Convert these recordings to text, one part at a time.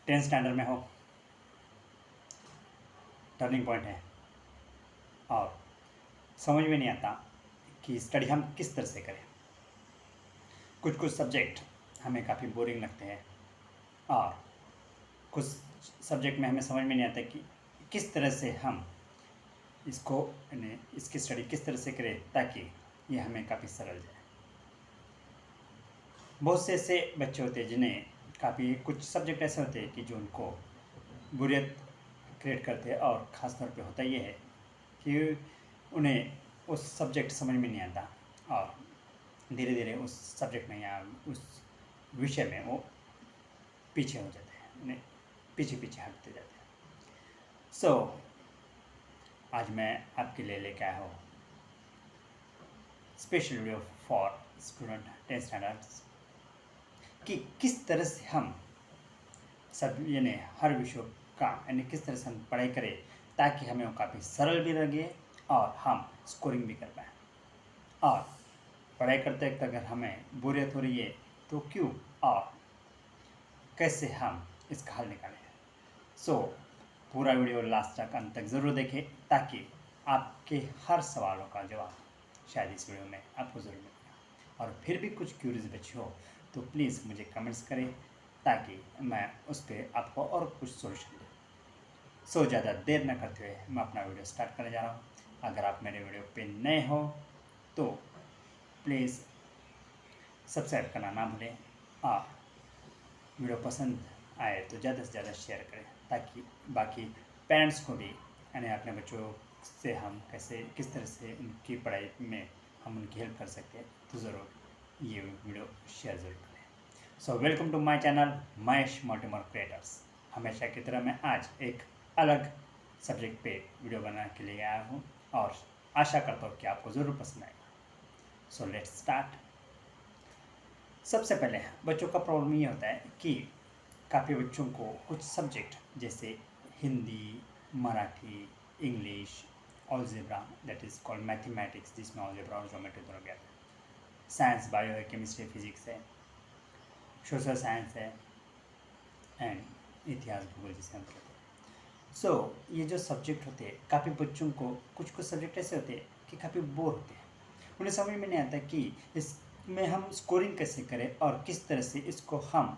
10th standard में हो, turning point है और समझ में नहीं आता कि स्टडी हम किस तरह से करें। कुछ कुछ सब्जेक्ट हमें काफ़ी बोरिंग लगते हैं और कुछ सब्जेक्ट में हमें समझ में नहीं आता कि किस तरह से हम इसको इसकी स्टडी किस तरह से करें ताकि ये हमें काफ़ी सरल जाए। बहुत से ऐसे बच्चे होते हैं जिन्हें काफ़ी कुछ सब्जेक्ट ऐसे होते हैं कि जो उनको बोरियत क्रिएट करते हैं और ख़ास तौर पे होता ये है कि उन्हें उस सब्जेक्ट समझ में नहीं आता और धीरे धीरे उस सब्जेक्ट में या उस विषय में वो पीछे हो जाते हैं, उन्हें पीछे पीछे हटते जाते हैं। आज मैं आपके लिए लेकर आया हूँ special video for student 10th standards कि किस तरह से हम सब हर विषय का किस तरह से हम पढ़ाई करें ताकि हमें वो काफ़ी सरल भी लगे और हम स्कोरिंग भी कर पाएँ। और पढ़ाई करते वक्त अगर हमें बोरियत हो रही है तो क्यों और कैसे हम इसका हल निकालें। पूरा वीडियो लास्ट तक अंत तक ज़रूर देखें ताकि आपके हर सवालों का जवाब शायद इस वीडियो में आपको ज़रूर मिलेगा। और फिर भी कुछ क्यूरीज बची हो तो प्लीज़ मुझे कमेंट्स करें ताकि मैं उस पर आपको और कुछ सोल्यूशन दूँ। ज़्यादा देर न करते हुए मैं अपना वीडियो स्टार्ट करने जा रहा हूँ। अगर आप मेरे वीडियो पे नए हो तो प्लीज़ सब्सक्राइब करना ना भूलें और वीडियो पसंद आए तो ज़्यादा से ज़्यादा शेयर करें ताकि बाकी पेरेंट्स को भी अपने बच्चों से हम किस तरह से उनकी पढ़ाई में हम उनकी हेल्प कर सकते हैं तो ज़रूर ये वीडियो शेयर ज़रूर करें। Welcome to my channel Mahesh Mortimer creators. हमेशा की तरह मैं आज एक अलग सब्जेक्ट पे वीडियो बनाने के लिए आया हूँ और आशा करता हूँ कि आपको ज़रूर पसंद आएगा। Let's start. सबसे पहले बच्चों का प्रॉब्लम ये होता है कि काफ़ी बच्चों को कुछ सब्जेक्ट जैसे Hindi, Marathi, English, algebra that is called mathematics जिसमें अलजेब्रा और ज्योमेट्री दोनों भी आते हैं, साइंस बायो है, केमिस्ट्री फिजिक्स है, सोशल साइंस है एंड इतिहास भूगोल जिसे हम कहते हैं। ये जो सब्जेक्ट होते हैं काफ़ी बच्चों को कुछ सब्जेक्ट ऐसे होते हैं कि काफ़ी बोर होते हैं, उन्हें समझ में नहीं आता कि इसमें हम स्कोरिंग कैसे करें और किस तरह से इसको हम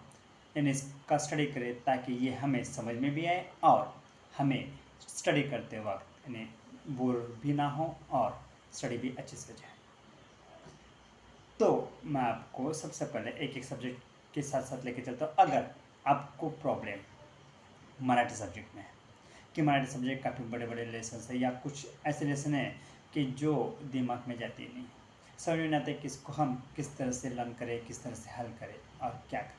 इसका स्टडी करें ताकि ये हमें समझ में भी आए और हमें स्टडी करते वक्त बोर भी ना हो और स्टडी भी अच्छे से हो जाए। तो मैं आपको सबसे पहले एक एक सब्जेक्ट के साथ साथ लेके चलता हूँ। अगर आपको प्रॉब्लम मराठी सब्जेक्ट में है कि मराठी सब्जेक्ट काफ़ी बड़े बड़े लेसन है या कुछ ऐसे लेसन है कि जो दिमाग में जाती नहीं, समझ में नहीं आते कि इसको हम किस तरह से लर्न करें, किस तरह से हल करें और क्या करें,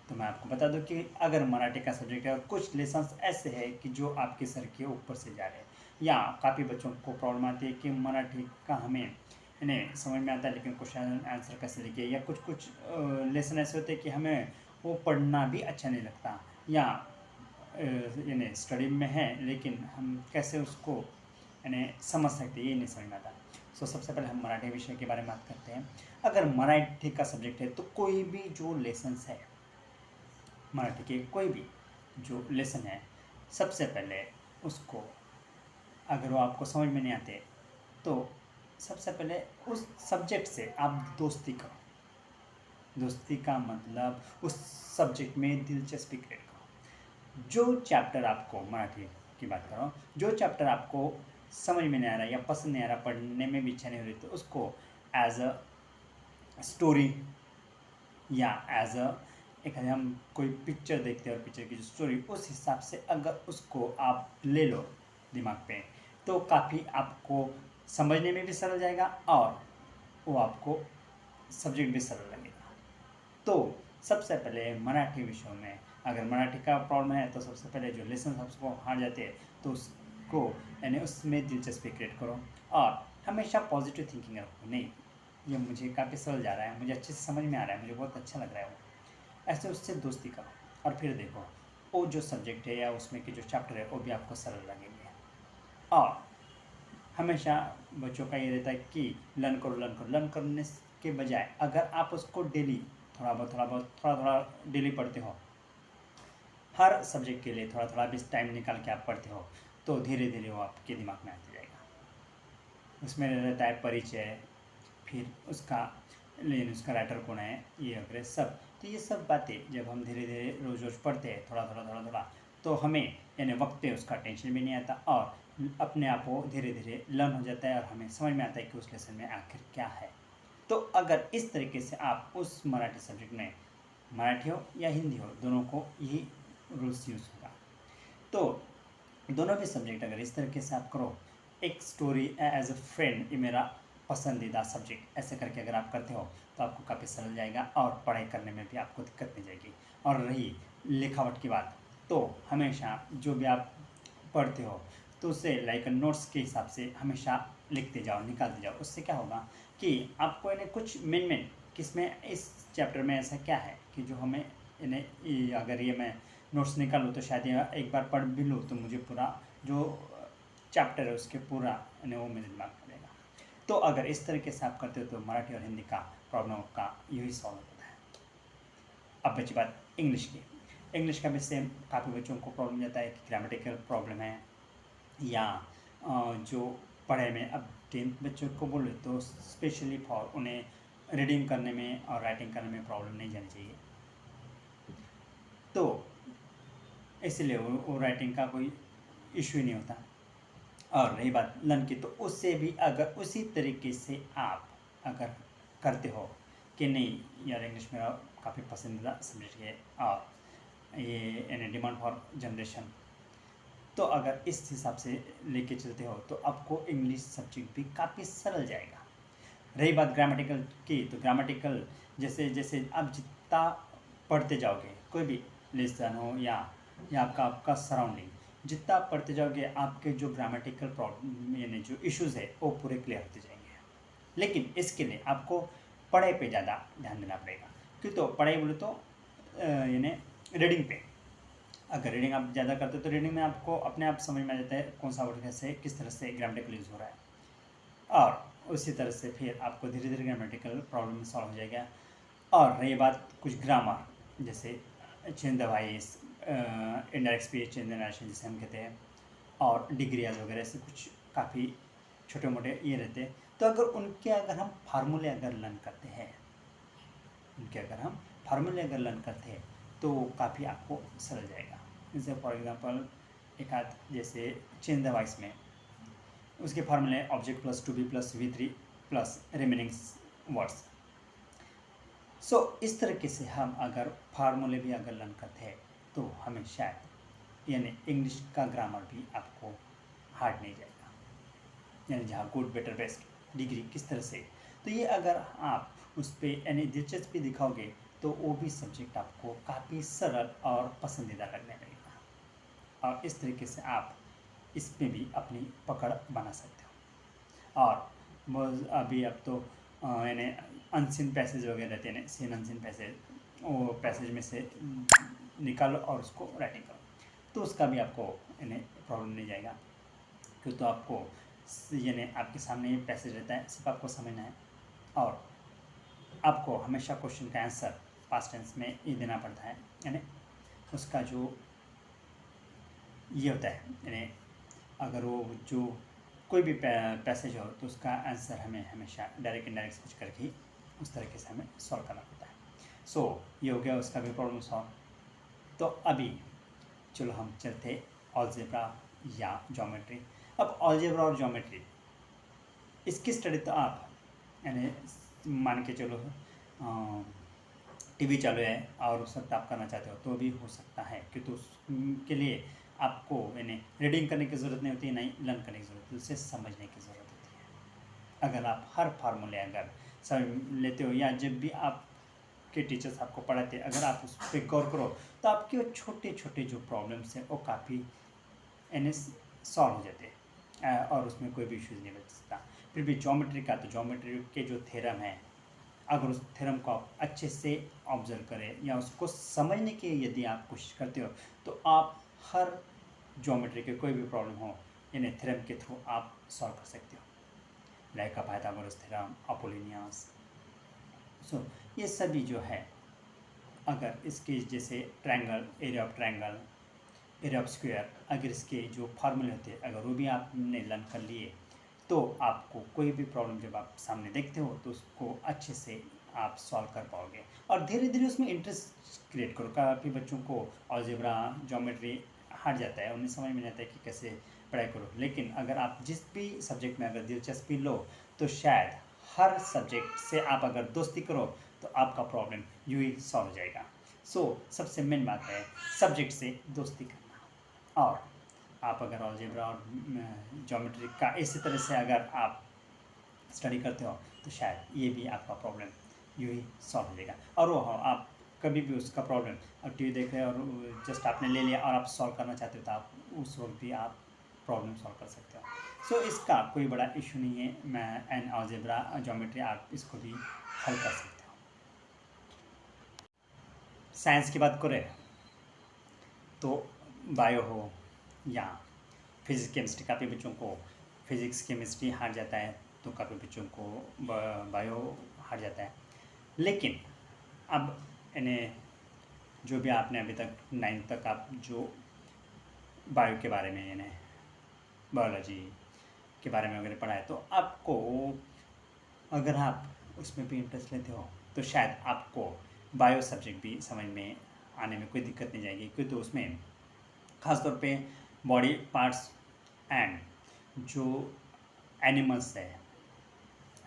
तो मैं आपको बता दूं कि अगर मराठी का सब्जेक्ट है और कुछ लेसन्स ऐसे हैं कि जो आपके सर के ऊपर से जा रहे हैं या काफ़ी बच्चों को प्रॉब्लम आती है कि मराठी का हमें इन्हें समझ में आता है लेकिन क्वेश्चन आंसर कैसे लिखे, या कुछ लेसन ऐसे होते हैं कि हमें वो पढ़ना भी अच्छा नहीं लगता या इन्हें स्टडी में है लेकिन हम कैसे उसको इन्हें समझ सकते ये नहीं समझ में आता। सबसे पहले हम मराठी विषय के बारे में बात करते हैं। अगर मराठी का सब्जेक्ट है तो कोई भी जो लेसन्स है मराठी के कोई भी जो लेसन है सबसे पहले उसको अगर वो आपको समझ में नहीं आते तो सबसे पहले उस सब्जेक्ट से आप दोस्ती करो। दोस्ती का मतलब उस सब्जेक्ट में दिलचस्पी क्रिएट करो। जो चैप्टर आपको मराठी की बात करो, जो चैप्टर आपको समझ में नहीं आ रहा या पसंद नहीं आ रहा, पढ़ने में भी इच्छा नहीं हो रही, तो उसको एज अ स्टोरी या एज अ एक हम कोई पिक्चर देखते हैं और पिक्चर की जो स्टोरी उस हिसाब से अगर उसको आप ले लो दिमाग पे तो काफ़ी आपको समझने में भी सरल जाएगा और वो आपको सब्जेक्ट भी सरल लगेगा। तो सबसे पहले मराठी विषयों में अगर मराठी का प्रॉब्लम है तो सबसे पहले जो लेसन आपको हार जाते हैं तो उसको उसमें दिलचस्पी क्रिएट करो और हमेशा पॉजिटिव थिंकिंग रखो। नहीं, ये मुझे काफ़ी सरल जा रहा है, मुझे अच्छे से समझ में आ रहा है, मुझे बहुत अच्छा लग रहा है, वो ऐसे उससे दोस्ती करो और फिर देखो वो जो सब्जेक्ट है या उसमें के जो चैप्टर है वो भी आपको सरल लगेंगे। और हमेशा बच्चों का ये रहता है कि लर्न करने के बजाय अगर आप उसको डेली थोड़ा थोड़ा डेली पढ़ते हो हर सब्जेक्ट के लिए थोड़ा थोड़ा भी टाइम निकाल के आप पढ़ते हो तो धीरे धीरे वो आपके दिमाग में आता जाएगा। उसमें रहता है परिचय, फिर उसका लेकिन उसका राइटर कौन है, ये वगैरह सब। तो ये सब बातें जब हम धीरे धीरे रोज़ रोज़ पढ़ते हैं थोड़ा थोड़ा थोड़ा थोड़ा, तो हमें यानी वक्त पे उसका टेंशन भी नहीं आता और अपने आप वो धीरे धीरे लर्न हो जाता है और हमें समझ में आता है कि उस लेसन में आखिर क्या है। तो अगर इस तरीके से आप उस मराठी सब्जेक्ट में, मराठी हो या हिंदी हो, दोनों को यही रूल्स यूज़ होगा। तो दोनों भी सब्जेक्ट अगर इस तरीके से आप करो, एक स्टोरी एज अ फ्रेंड, ये मेरा पसंदीदा सब्जेक्ट, ऐसे करके अगर आप करते हो तो आपको काफ़ी सरल जाएगा और पढ़ाई करने में भी आपको दिक्कत नहीं जाएगी। और रही लिखावट की बात, तो हमेशा जो भी आप पढ़ते हो तो उसे लाइक नोट्स के हिसाब से हमेशा लिखते जाओ, निकालते जाओ। उससे क्या होगा कि आपको इन्हें कुछ मेन किसमें इस चैप्टर में ऐसा क्या है कि जो हमें इन्हें, अगर ये मैं नोट्स निकालूँ तो शायद ये एक बार पढ़ भी लूँ तो मुझे पूरा जो चैप्टर है उसके पूरा वो मेरे दिमाग में रहेगा। तो अगर इस तरीके से आप करते हो तो मराठी और हिंदी का प्रॉब्लम का यही सॉल्व होता है। अब बची बात इंग्लिश की। इंग्लिश का भी सेम, काफ़ी बच्चों को प्रॉब्लम जाता है कि ग्रामेटिकल प्रॉब्लम है या जो पढ़ाई में, अब 10th बच्चों को बोले तो स्पेशली फॉर उन्हें रीडिंग करने में और राइटिंग करने में प्रॉब्लम नहीं जानी चाहिए। तो इसलिए वो राइटिंग का कोई इशू ही नहीं होता। और रही बात लर्न की, तो उससे भी अगर उसी तरीके से आप अगर करते हो कि नहीं यार इंग्लिश मेरा काफ़ी पसंदीदा सब्जेक्ट है और ये यानी डिमांड फॉर जनरेशन, तो अगर इस हिसाब से लेके चलते हो तो आपको इंग्लिश सब्जेक्ट भी काफ़ी सरल जाएगा। रही बात ग्रामेटिकल की, तो ग्रामेटिकल जैसे जैसे आप जितना पढ़ते जाओगे, कोई भी लेसन हो या आपका सराउंडिंग, जितना आप पढ़ते जाओगे आपके जो ग्रामेटिकल प्रॉब्लम यानी जो इश्यूज़ है वो पूरे क्लियर होते जाएंगे। लेकिन इसके लिए आपको पढ़ाई पे ज़्यादा ध्यान देना पड़ेगा। क्यों, तो पढ़ाई बोले तो यानी रीडिंग पे, अगर रीडिंग आप ज़्यादा करते हो तो रीडिंग में आपको अपने आप समझ में आ जाता है कौन सा वर्ड कैसे किस तरह से ग्रामेटिकल यूज़ हो रहा है, और उसी तरह से फिर आपको धीरे धीरे ग्रामेटिकल प्रॉब्लम सॉल्व हो जाएगा। और रही बात कुछ ग्रामर, जैसे change the voice, indirect speech, change the narration जिसे हम कहते हैं, और डिग्रियाज वगैरह से कुछ काफ़ी छोटे मोटे ये रहते हैं। तो अगर हम फार्मूले अगर लर्न करते हैं, लर्न करते हैं तो काफ़ी आपको सरल जाएगा। जैसे फॉर एग्जांपल एक आध जैसे चेंज द वॉइस में उसके फार्मूले object plus to be plus V3 plus remaining words. So इस तरीके से हम अगर फार्मूले भी अगर लर्न करते हैं तो हमें शायद यानी इंग्लिश का ग्रामर भी आपको हार्ड नहीं जाएगा। यानी जहाँ गुड बेटर बेस्ट डिग्री किस तरह से, तो ये अगर आप उस पर यानी दिलचस्पी दिखाओगे तो वो भी सब्जेक्ट आपको काफ़ी सरल और पसंदीदा लगने लगेगा। और इस तरीके से आप इसमें भी अपनी पकड़ बना सकते हो। और अभी अब तो यानी अनसीन पैसेज वगैरह रहते हैं, सीन अनसीन पैसेज, वो पैसेज में से निकालो और उसको राइटिंग करो, तो उसका भी आपको यानी प्रॉब्लम नहीं जाएगा। क्यों, तो आपको यानी आपके सामने ये पैसेज रहता है, सिर्फ आपको समझना है और आपको हमेशा क्वेश्चन का आंसर पास्ट टेंस में ही देना पड़ता है। यानी उसका जो ये होता है यानी अगर वो जो कोई भी पैसेज हो तो उसका आंसर हमें हमेशा डायरेक्ट इनडायरेक्ट स्विच करके ही उस तरीके से हमें सॉल्व करना पड़ता है। सो ये हो गया उसका भी प्रॉब्लम सॉल्व। तो अभी चलो हम चलते अलजेब्रा या ज्योमेट्री। अब अलजेब्रा और ज्योमेट्री इसकी स्टडी तो आप यानी मान के चलो टीवी चालू है और उस वक्त आप करना चाहते हो तो भी हो सकता है, क्योंकि उसके लिए आपको यानी रीडिंग करने की ज़रूरत नहीं होती, नहीं लर्न करने की ज़रूरत होती है, उसे समझने की ज़रूरत होती है। अगर आप हर फार्मूले अगर समझ लेते हो या जब भी आपके टीचर्स आपको पढ़ाते हैं अगर आप उस पर गौर करो तो आपके वो छोटे छोटे जो प्रॉब्लम्स हैं वो काफ़ी यानी सॉल्व हो जाते हैं और उसमें कोई भी इश्यूज़ नहीं बच सकता। फिर भी ज्योमेट्री का, तो ज्योमेट्री के जो थ्योरम है अगर उस थ्योरम को आप अच्छे से ऑब्जर्व करें या उसको समझने की यदि आप कोशिश करते हो तो आप हर ज्योमेट्री के कोई भी प्रॉब्लम हो यानी थ्योरम के थ्रू आप सॉल्व कर सकते हो, लाइक पाइथागोरस थ्योरम, अपोलिनियस। सो ये सभी जो है अगर इसके जैसे triangle, area of triangle, area of square, अगर इसके जो फार्मूले होते हैं अगर वो भी आपने लर्न कर लिए तो आपको कोई भी प्रॉब्लम जब आप सामने देखते हो तो उसको अच्छे से आप सॉल्व कर पाओगे। और धीरे धीरे उसमें इंटरेस्ट क्रिएट करो। काफ़ी बच्चों को अलजेब्रा, ज्योमेट्री हट जाता है, उन्हें समझ में नहीं आता है कि कैसे पढ़ाई करो। लेकिन अगर आप जिस भी सब्जेक्ट में अगर दिलचस्पी लो तो शायद हर सब्जेक्ट से आप अगर दोस्ती करो तो आपका प्रॉब्लम यूँ ही सॉल्व हो जाएगा। सबसे मेन बात है सब्जेक्ट से दोस्ती करना। और आप अगर अलजेब्रा और ज्योमेट्री का इसी तरह से अगर आप स्टडी करते हो तो शायद ये भी आपका प्रॉब्लम यूँ ही सॉल्व हो जाएगा। और वो आप कभी भी उसका प्रॉब्लम अब टीवी देख रहे हैं और जस्ट आपने ले लिया और आप सॉल्व करना चाहते हो तो आप उस वक्त भी आप प्रॉब्लम सॉल्व कर सकते हो। इसका कोई बड़ा इशू नहीं है। मैं एंड अलजेब्रा, ज्योमेट्री आप इसको भी हल कर सकते हो। साइंस की बात करें तो बायो हो या फिजिक्स केमिस्ट्री, काफ़ी बच्चों को फिजिक्स केमिस्ट्री हार जाता है तो काफ़ी बच्चों को बायो हार जाता है। लेकिन अब इन्हें जो भी आपने अभी तक 9th तक आप जो बायो के बारे में यानी बायोलॉजी के बारे में अगर पढ़ा है तो आपको अगर आप उसमें भी इंटरेस्ट लेते हो तो शायद आपको बायो सब्जेक्ट भी समझ में आने में कोई दिक्कत नहीं जाएगी। क्योंकि तो उसमें ख़ासतौर पे बॉडी पार्ट्स एंड जो एनिमल्स है,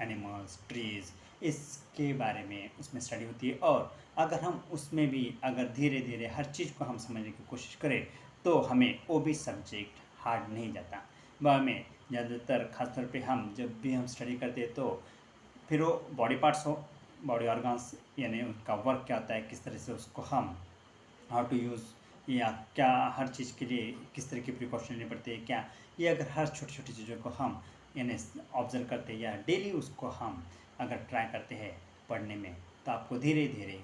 एनिमल्स, ट्रीज़, इसके बारे में उसमें स्टडी होती है। और अगर हम उसमें भी अगर धीरे धीरे हर चीज़ को हम समझने की कोशिश करें तो हमें वो भी सब्जेक्ट हार्ड नहीं जाता। वह में ज़्यादातर खासतौर पे हम जब भी हम स्टडी करते हैं तो फिर वो बॉडी पार्ट्स हो, बॉडी ऑर्गन्स यानी उनका वर्क क्या होता है, किस तरह से उसको हम हाउ टू यूज़, या क्या हर चीज़ के लिए किस तरह की प्रिकॉशन लेनी पड़ती है क्या, ये अगर हर छोटी छोटी चीज़ों को हम यानी ऑब्जर्व करते हैं या डेली उसको हम अगर ट्राई करते हैं पढ़ने में तो आपको धीरे धीरे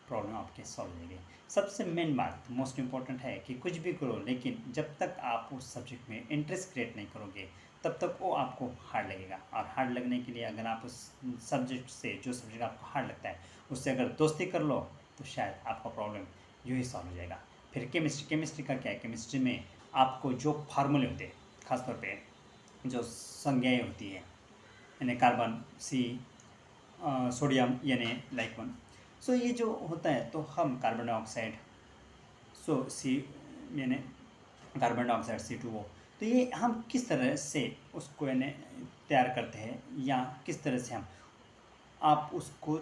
प्रॉब्लम आपके सॉल्व हो जाएगी। सबसे मेन बात मोस्ट इम्पॉर्टेंट है कि कुछ भी करो लेकिन जब तक आप उस सब्जेक्ट में इंटरेस्ट क्रिएट नहीं करोगे तब तक वो आपको हार्ड लगेगा। और हार्ड लगने के लिए अगर आप उस सब्जेक्ट से, जो सब्जेक्ट आपको हार्ड लगता है उससे अगर दोस्ती कर लो तो शायद आपका प्रॉब्लम यूँ ही सॉल्व हो जाएगा। फिर केमिस्ट्री का क्या है, केमिस्ट्री में आपको जो फार्मूले होते हैं, ख़ासतौर पे जो संज्ञाएँ होती है यानी कार्बन, सी, सोडियम यानी लाइक वन, ये जो होता है तो हम कार्बन डाइऑक्साइड, सी यानी कार्बन डाइऑक्साइड C2O, तो ये हम किस तरह से उसको यानी तैयार करते हैं या किस तरह से हम आप उसको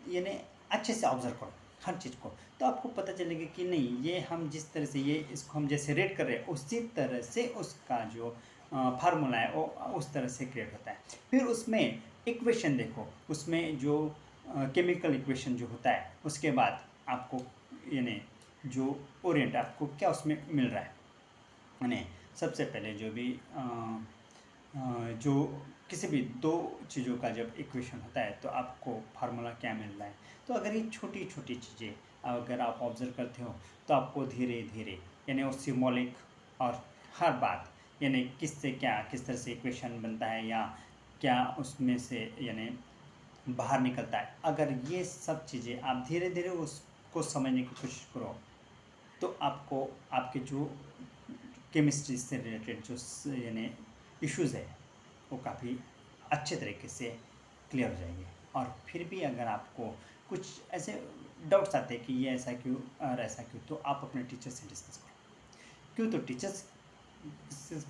यानी अच्छे से ऑब्जर्व करो हर चीज़ को तो आपको पता चलेगा कि नहीं, ये हम जिस तरह से ये इसको हम जैसे रेड कर रहे हैं उसी तरह से उसका जो फार्मूला है वो उस तरह से क्रिएट होता है। फिर उसमें इक्वेशन देखो, उसमें जो केमिकल इक्वेशन जो होता है उसके बाद आपको यानी जो ओरिएंट आपको क्या उसमें मिल रहा है, यानी सबसे पहले जो भी जो किसी भी दो चीज़ों का जब इक्वेशन होता है तो आपको फार्मूला क्या मिल रहा है। तो अगर ये छोटी छोटी चीज़ें अगर आप ऑब्जर्व करते हो तो आपको धीरे धीरे यानी वो सिम्बॉलिक और हर बात यानी किससे क्या, किस तरह से इक्वेशन बनता है या क्या उसमें से यानी बाहर निकलता है, अगर ये सब चीज़ें आप धीरे धीरे उसको समझने की कोशिश करो तो आपको आपके जो केमिस्ट्री से रिलेटेड जो यानी इश्यूज़ है वो काफ़ी अच्छे तरीके से क्लियर हो जाएंगे। और फिर भी अगर आपको कुछ ऐसे डाउट्स आते हैं कि ये ऐसा क्यों और ऐसा क्यों, तो आप अपने टीचर से डिस्कस करो। क्यों, तो टीचर्स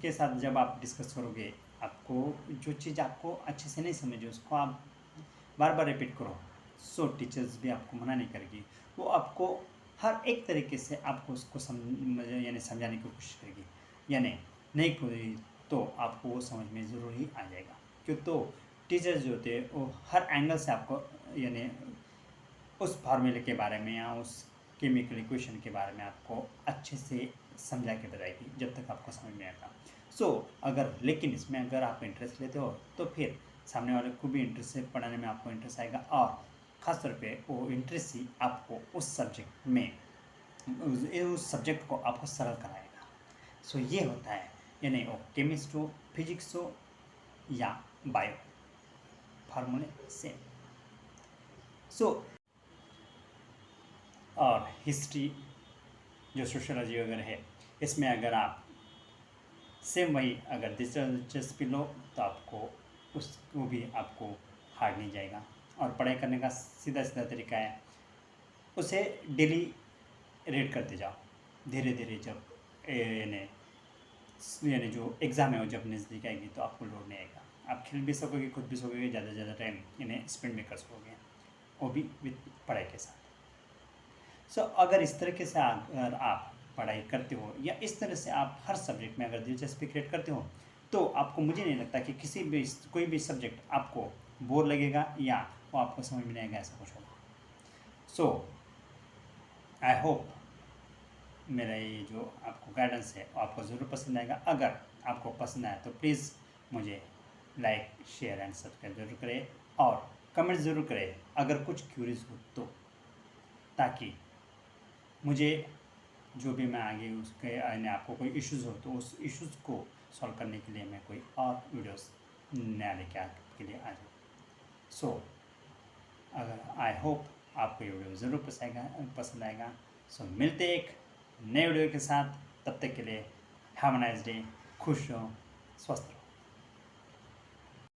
के साथ जब आप डिस्कस करोगे आपको जो चीज़ आपको अच्छे से नहीं समझे उसको आप बार बार रिपीट करो, टीचर्स भी आपको मना नहीं करेगी, वो आपको हर एक तरीके से आपको उसको यानी समझाने की कोशिश करेगी। यानी नहीं कोई तो आपको वो समझ में ज़रूर ही आ जाएगा। क्यों, तो टीचर्स जो होते हैं वो हर एंगल से आपको यानी उस फार्मूले के बारे में या उस केमिकल इक्वेशन के बारे में आपको अच्छे से समझा के बताएगी जब तक आपको समझ में आता। अगर लेकिन इसमें अगर आप इंटरेस्ट लेते हो तो फिर सामने वाले को भी इंटरेस्ट से पढ़ाने में आपको इंटरेस्ट आएगा और ख़ासतौर पे वो इंटरेस्ट ही आपको उस सब्जेक्ट में उस सब्जेक्ट को आपको सरल कराएगा। ये होता है यानी वो केमिस्ट हो, फिजिक्स हो या बायो, फार्मूले सेम। और हिस्ट्री जो सोशियोलॉजी वगैरह है, इसमें अगर आप सेम वही अगर दिलचस्पी लो तो आपको वो भी आपको हार्ड नहीं जाएगा। और पढ़ाई करने का सीधा सीधा तरीका है, उसे डेली रीड करते जाओ। धीरे धीरे जब यानी जो एग्ज़ाम है वो जब नज़दीक आएगी तो आपको लोड नहीं आएगा, आप खेल भी सकोगे, खुद भी सकोगे, ज़्यादा से ज़्यादा टाइम इन्हें स्पेंड भी कर सकोगे, वो भी विद पढ़ाई के साथ। सो अगर इस तरीके से अगर आप पढ़ाई करते हो या इस तरह से आप हर सब्जेक्ट में अगर दिलचस्पी क्रिएट करते हो तो आपको, मुझे नहीं लगता कि किसी भी कोई भी सब्जेक्ट आपको बोर लगेगा या वो आपको समझ में नहीं आएगा, ऐसा कुछ होगा। सो आई होप मेरा ये जो आपको गाइडेंस है वो आपको ज़रूर पसंद आएगा। अगर आपको पसंद आया तो प्लीज़ मुझे लाइक, शेयर एंड सब्सक्राइब ज़रूर करें और कमेंट ज़रूर करें अगर कुछ क्यूरीज हो तो, ताकि मुझे जो भी मैं आगे उसके यानी आपको कोई इश्यूज़ हो तो उस इश्यूज़ को सॉल्व करने के लिए मैं कोई और वीडियोस नया लेके आपके लिए आ जाऊँ। सो अगर आई होप आपको ये वीडियो ज़रूर पसंद आएगा। सो मिलते एक नए वीडियो के साथ, तब तक के लिए हैव अ नाइस डे, खुश रहो, स्वस्थ रहो।